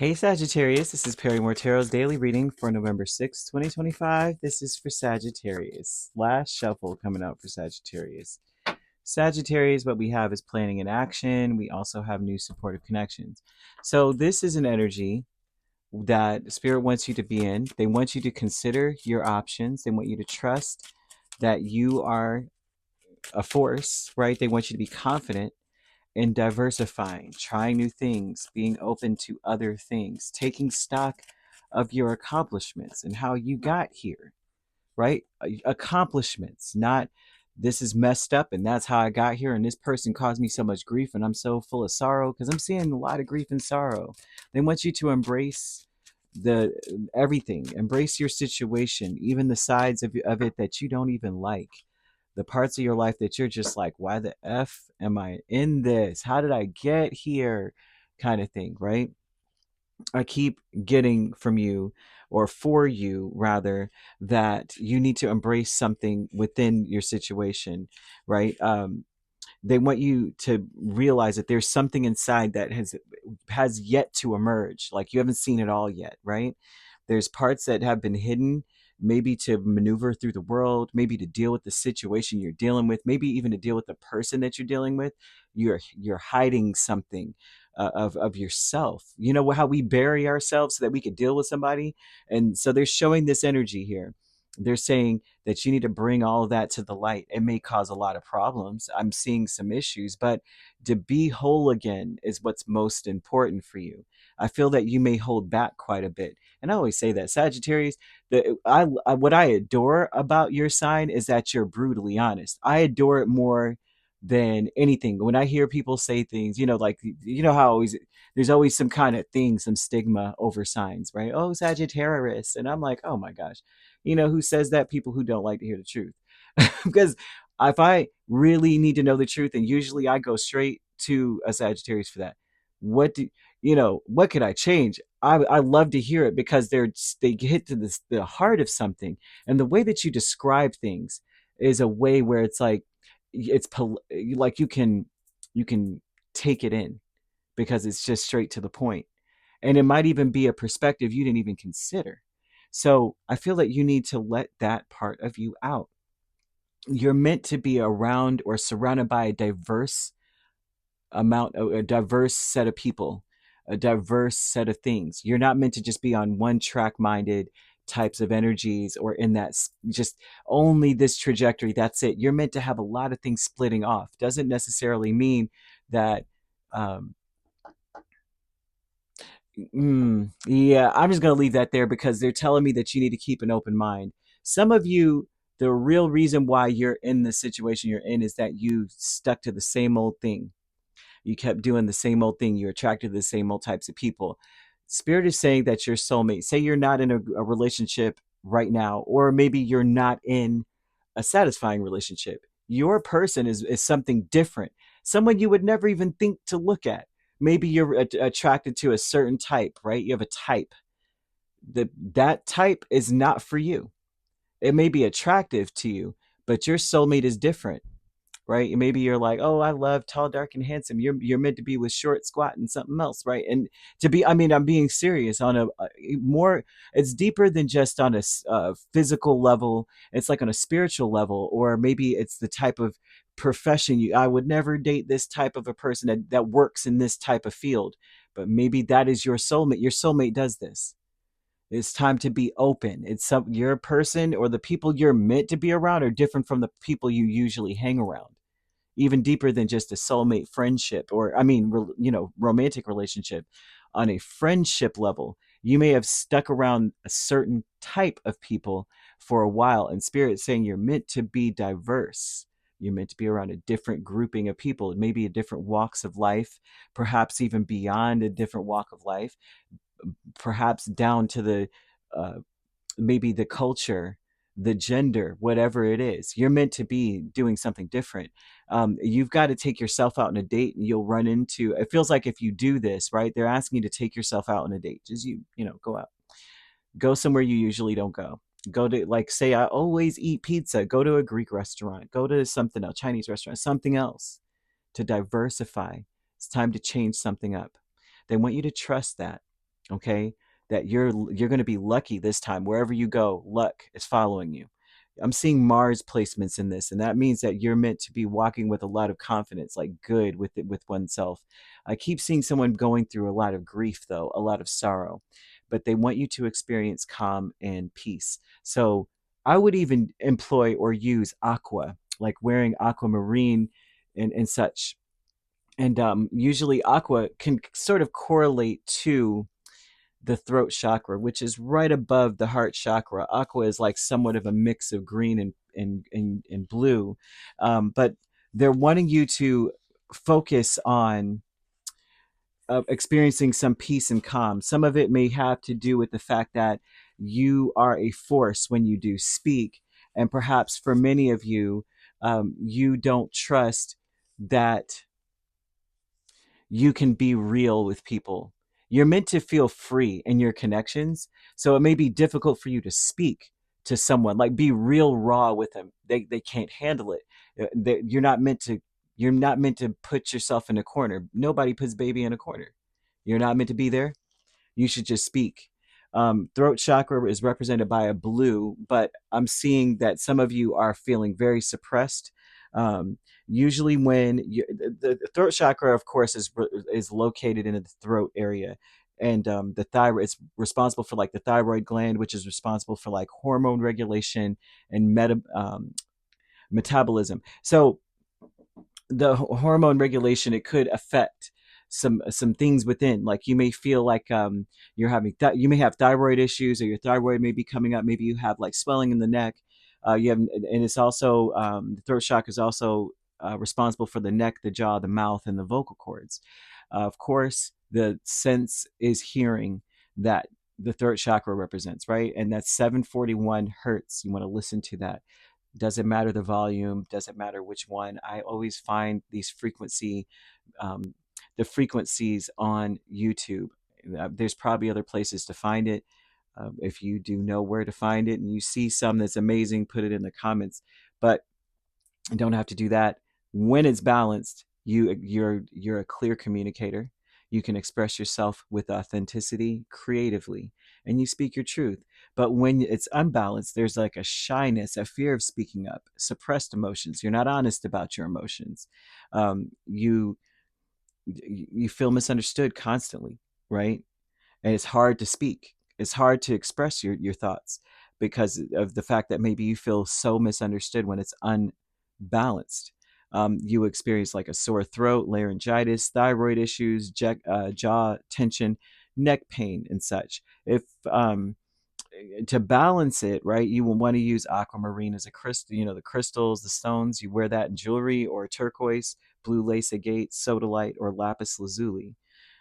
Hey Sagittarius, this is Perrymore Tarot's daily reading for November 6th, 2025. This is for Sagittarius. Last shuffle coming out for Sagittarius. Sagittarius, what we have is planning and action. We also have new supportive connections. So this is an energy that Spirit wants you to be in. They want you to consider your options. They want you to trust that you are a force, right? They want you to be confident in diversifying, trying new things, being open to other things, taking stock of your accomplishments and how you got here, right? Accomplishments, not this is messed up and that's how I got here and this person caused me so much grief and I'm so full of sorrow, because I'm seeing a lot of grief and sorrow. They want you to embrace the everything, embrace your situation, even the sides of it that you don't even like, the parts of your life that you're just like, why the F am I in this? How did I get here? Kind of thing, right? I keep getting from you, or for you rather, that you need to embrace something within your situation, right? They want you to realize that there's something inside that has yet to emerge. Like you haven't seen it all yet, right? There's parts that have been hidden, maybe to maneuver through the world, maybe to deal with the situation you're dealing with, maybe even to deal with the person that you're dealing with. You're hiding something of yourself. You know how we bury ourselves so that we could deal with somebody, and so they're showing this energy here. They're saying that you need to bring all of that to the light. It may cause a lot of problems. I'm seeing some issues, but to be whole again is what's most important for you. I feel that you may hold back quite a bit. And I always say that Sagittarius, what I adore about your sign is that you're brutally honest. I adore it more than anything. When I hear people say things, like how always there's always some kind of thing, some stigma over signs, right? Oh, Sagittarius. And I'm like, oh my gosh. Who says that? People who don't like to hear the truth. Because if I really need to know the truth, and usually I go straight to a Sagittarius for that. What could I change? I love to hear it because they get to the heart of something, and the way that you describe things is a way where it's like like you can take it in because it's just straight to the point, and it might even be a perspective you didn't even consider. So I feel that you need to let that part of you out. You're meant to be around or surrounded by a diverse set of people, a diverse set of things. You're not meant to just be on one track minded types of energies, or in that just only this trajectory. That's it. You're meant to have a lot of things splitting off. Doesn't necessarily mean that. Um, yeah, I'm just going to leave that there because they're telling me that you need to keep an open mind. Some of you, the real reason why you're in the situation you're in is that you stuck to the same old thing. You kept doing the same old thing. You're attracted to the same old types of people. Spirit is saying that your soulmate, say you're not in a relationship right now, or maybe you're not in a satisfying relationship. Your person is something different, someone you would never even think to look at. Maybe you're attracted to a certain type, right? You have a type. That type is not for you. It may be attractive to you, but your soulmate is different, right? Maybe you're like, oh, I love tall, dark, and handsome. You're meant to be with short, squat, and something else, right? And I mean, I'm being serious on a more. It's deeper than just on a physical level. It's like on a spiritual level, or maybe it's the type of profession I would never date this type of a person that works in this type of field, but maybe that is your soulmate. Your soulmate does this. It's time to be open. Your person or the people you're meant to be around are different from the people you usually hang around, even deeper than just a soulmate friendship, or I mean, romantic relationship. On a friendship level, you may have stuck around a certain type of people for a while, and Spirit's saying you're meant to be diverse. You're meant to be around a different grouping of people, maybe a different walks of life, perhaps even beyond a different walk of life, perhaps down to the uh, maybe the culture, the gender, whatever it is. You're meant to be doing something different. You've got to take yourself out on a date, and you'll run into. It feels like if you do this, right? They're asking you to take yourself out on a date. Just go out, go somewhere you usually don't go. Go to, like, say I always eat pizza. Go to a Greek restaurant. Go to something else, Chinese restaurant, something else, to diversify. It's time to change something up. They want you to trust that. okay? That you're going to be lucky this time. Wherever you go, luck is following you. I'm seeing Mars placements in this, and that means that you're meant to be walking with a lot of confidence, like good with it, with oneself. I keep seeing someone going through a lot of grief, though, a lot of sorrow, but they want you to experience calm and peace. So I would even employ or use aqua, like wearing aquamarine and such. And usually aqua can sort of correlate to the throat chakra, which is right above the heart chakra. Aqua is like somewhat of a mix of green and blue. But they're wanting you to focus on experiencing some peace and calm. Some of it may have to do with the fact that you are a force when you do speak. And perhaps for many of you, you don't trust that you can be real with people. You're meant to feel free in your connections. So it may be difficult for you to speak to someone, like be real raw with them. They can't handle it. You're not meant to put yourself in a corner. Nobody puts baby in a corner. You're not meant to be there. You should just speak. Throat chakra is represented by a blue, but I'm seeing that some of you are feeling very suppressed. Usually, when the throat chakra, of course, is located in the throat area, and the thyroid is responsible for like the thyroid gland, which is responsible for like hormone regulation and metabolism. So the hormone regulation, it could affect some things within, like you may feel like you're having you may have thyroid issues, or your thyroid may be coming up. Maybe you have like swelling in the neck. You have, and it's also the throat chakra is also responsible for the neck, the jaw, the mouth, and the vocal cords. Of course, the sense is hearing that the throat chakra represents, right? And that's 741 hertz. You want to listen to that. Doesn't matter the volume, doesn't matter which one. I always find these um, the frequencies on YouTube. There's probably other places to find it. If you do know where to find it and you see some that's amazing, put it in the comments. But you don't have to do that. When it's balanced, you're a clear communicator. You can express yourself with authenticity, creatively, and you speak your truth. But when it's unbalanced, there's like a shyness, a fear of speaking up, suppressed emotions. You're not honest about your emotions. You feel misunderstood constantly, right? And it's hard to speak. It's hard to express your thoughts because of the fact that maybe you feel so misunderstood when it's unbalanced. You experience like a sore throat, laryngitis, thyroid issues, jaw tension, neck pain, and such. If To balance it, right, you will want to use aquamarine as a crystal. You know, the crystals, the stones. You wear that in jewelry, or turquoise, blue lace agate, sodalite, or lapis lazuli,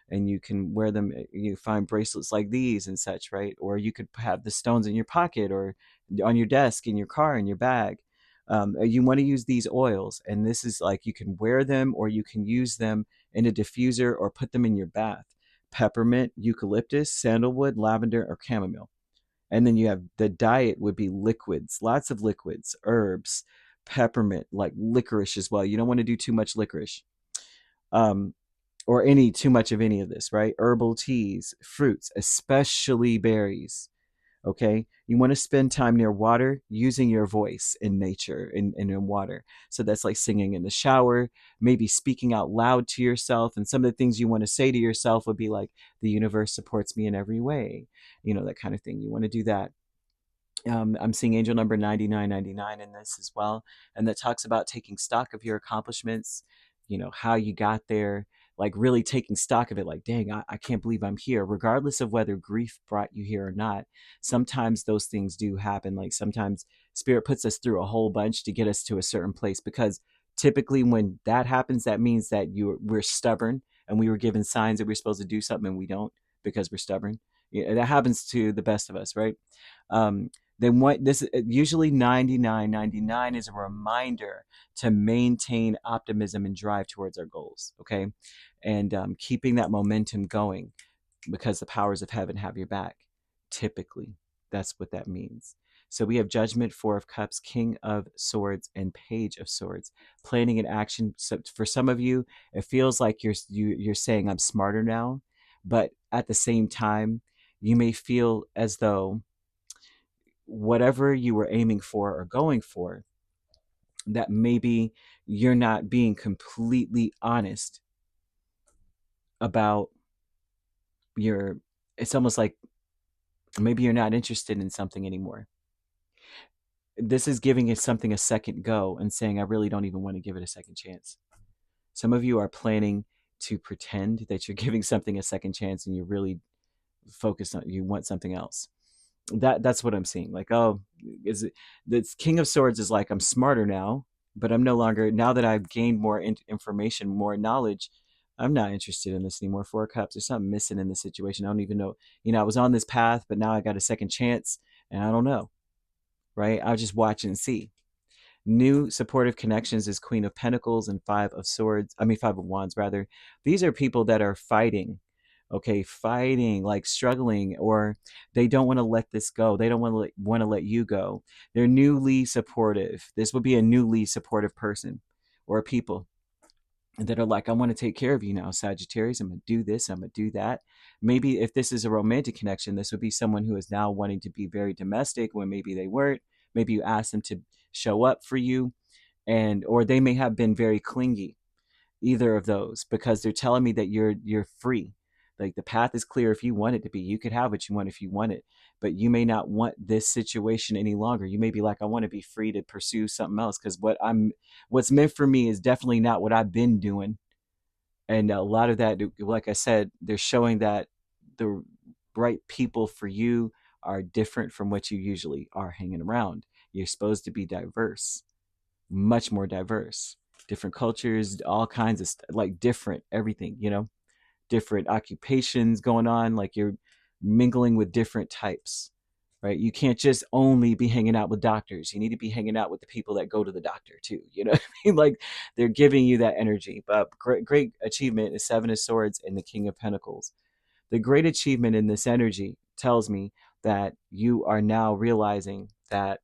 and you can wear them. You find bracelets like these and such, right? Or you could have the stones in your pocket, or on your desk, in your car, in your bag. You want to use these oils, and this is like you can wear them, or you can use them in a diffuser, or put them in your bath. Peppermint, eucalyptus, sandalwood, lavender, or chamomile. And then you have the diet would be liquids, lots of liquids, herbs, peppermint, like licorice as well. You don't want to do too much licorice. Um, or any too much of any of this, right? Herbal teas, fruits, especially berries. Okay, you want to spend time near water, using your voice in nature and in water. So that's like singing in the shower, maybe speaking out loud to yourself. And some of the things you want to say to yourself would be like, the universe supports me in every way, that kind of thing. You want to do that. I'm seeing angel number 9999 in this as well. And that talks about taking stock of your accomplishments, how you got there, like really taking stock of it. Like, dang, I can't believe I'm here, regardless of whether grief brought you here or not. Sometimes those things do happen. Like sometimes spirit puts us through a whole bunch to get us to a certain place, because typically when that happens, that means that we're stubborn, and we were given signs that we're supposed to do something and we don't, because we're stubborn. Yeah, that happens to the best of us, right? Um, then what this usually 9999 is a reminder to maintain optimism and drive towards our goals, okay? And keeping that momentum going, because the powers of heaven have your back. Typically, that's what that means. So we have Judgment, Four of Cups, King of Swords, and Page of Swords. Planning and action. So for some of you, it feels like you're saying, I'm smarter now. But at the same time, you may feel as though whatever you were aiming for or going for, that maybe you're not being completely honest about your, it's almost like maybe you're not interested in something anymore. This is giving it something a second go and saying, I really don't even want to give it a second chance. Some of you are planning to pretend that you're giving something a second chance and you're really focused on, you want something else. That's what I'm seeing. Like, oh, is it the King of Swords is like, I'm smarter now, but I'm no longer, now that I've gained more information, more knowledge, I'm not interested in this anymore. Four of Cups, there's something missing in the situation. I don't even know. I was on this path, but now I got a second chance and I don't know. Right? I'll just watch and see. New supportive connections is Queen of Pentacles and Five of Swords. I mean, Five of Wands, rather. These are people that are fighting, okay, fighting, like struggling, or they don't want to let this go. They don't want to let you go. They're newly supportive. This would be a newly supportive person or people that are like, I want to take care of you now, Sagittarius. I'm going to do this. I'm going to do that. Maybe if this is a romantic connection, this would be someone who is now wanting to be very domestic when maybe they weren't. Maybe you asked them to show up for you, and or they may have been very clingy. Either of those, because they're telling me that you're free. Like the path is clear if you want it to be. You could have what you want if you want it, but you may not want this situation any longer. You may be like, I want to be free to pursue something else because what's meant for me is definitely not what I've been doing. And a lot of that, like I said, they're showing that the right people for you are different from what you usually are hanging around. You're supposed to be diverse, much more diverse, different cultures, all kinds of like different everything, different occupations going on, like you're mingling with different types, right? You can't just only be hanging out with doctors. You need to be hanging out with the people that go to the doctor too. You know what I mean? Like they're giving you that energy. But great achievement is Seven of Swords and the King of Pentacles. The great achievement in this energy tells me that you are now realizing that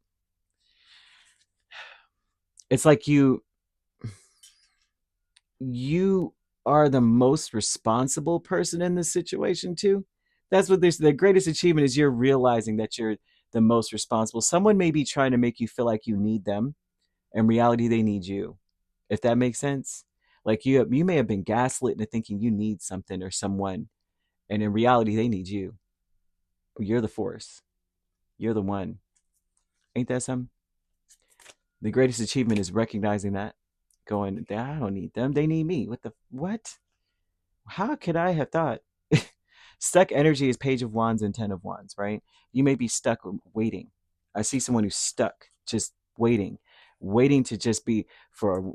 it's like you are the most responsible person in this situation too. That's what the greatest achievement is. You're realizing that you're the most responsible. Someone may be trying to make you feel like you need them. In reality, they need you. If that makes sense. Like you may have been gaslit into thinking you need something or someone, and in reality, they need you. You're the force. You're the one. Ain't that something? The greatest achievement is recognizing that. Going, I don't need them. They need me. What? How could I have thought? Stuck energy is Page of Wands and Ten of Wands, right? You may be stuck waiting. I see someone who's stuck, just waiting to just be for,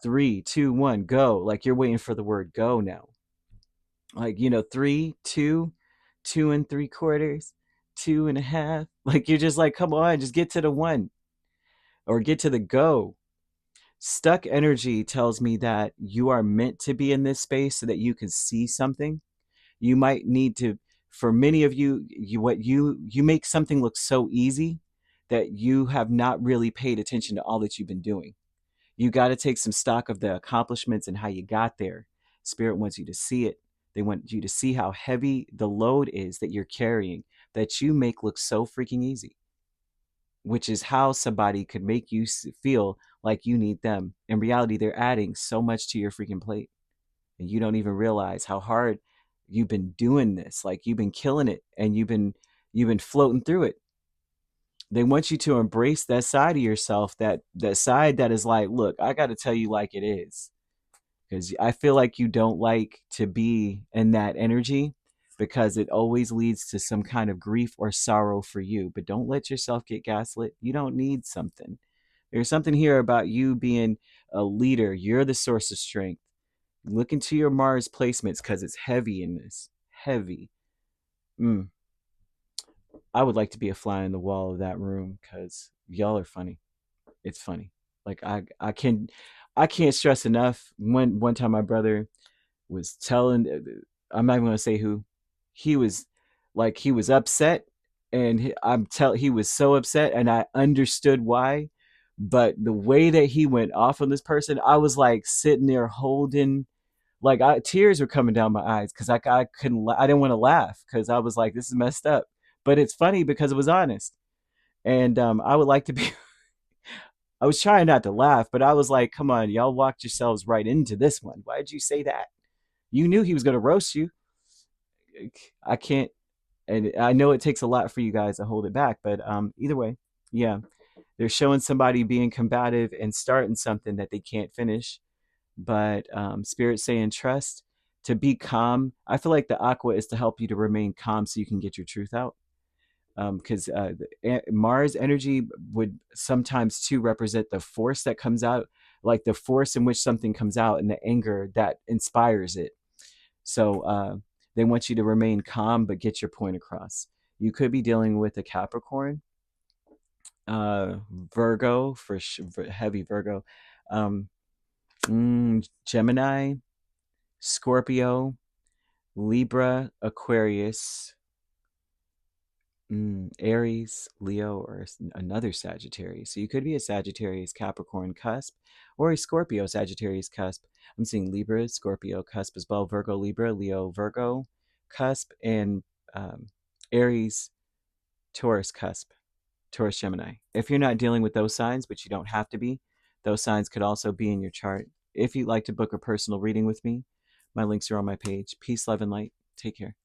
3, 2, 1, go. Like you're waiting for the word go now. Like, 3, 2, 2 3/4, 2.5. Like you're just like, come on, just get to the one or get to the go. Stuck energy tells me that you are meant to be in this space so that you can see something. You might need to, for many of you, you make something look so easy that you have not really paid attention to all that you've been doing. You got to take some stock of the accomplishments and how you got there. Spirit wants you to see it. They want you to see how heavy the load is that you're carrying, that you make look so freaking easy, which is how somebody could make you feel like you need them. In reality, they're adding so much to your freaking plate, and you don't even realize how hard you've been doing this. Like you've been killing it, and you've been floating through it. They want you to embrace that side of yourself, that side that is like, look, I got to tell you like it is, because I feel like you don't like to be in that energy because it always leads to some kind of grief or sorrow for you. But don't let yourself get gaslit. You don't need something. There's something here about you being a leader. You're the source of strength. Look into your Mars placements because it's heavy in this. Heavy. I would like to be a fly in the wall of that room because y'all are funny. It's funny. Like I can't stress enough. One time my brother was telling, I'm not even gonna say who. He was upset, and he was so upset, and I understood why. But the way that he went off on this person, I was like sitting there holding Like tears were coming down my eyes because I couldn't, I didn't want to laugh because I was like, this is messed up. But it's funny because it was honest. And I would like to be, I was trying not to laugh, but I was like, come on, y'all walked yourselves right into this one. Why did you say that? You knew he was going to roast you. I can't, and I know it takes a lot for you guys to hold it back, but either way, yeah, they're showing somebody being combative and starting something that they can't finish. But Spirit saying trust, to be calm. I feel like the aqua is to help you to remain calm so you can get your truth out. Because Mars energy would sometimes too represent the force that comes out, like the force in which something comes out and the anger that inspires it. So they want you to remain calm but get your point across. You could be dealing with a Capricorn, Virgo for heavy Virgo, um, Gemini, Scorpio, Libra, Aquarius, Aries, Leo, or another Sagittarius. So you could be a Sagittarius Capricorn cusp or a Scorpio Sagittarius cusp. I'm seeing Libra, Scorpio cusp as well, Virgo, Libra, Leo, Virgo cusp, and Aries, Taurus cusp, Taurus, Gemini. If you're not dealing with those signs, but you don't have to be, those signs could also be in your chart. If you'd like to book a personal reading with me, my links are on my page. Peace, love, and light. Take care.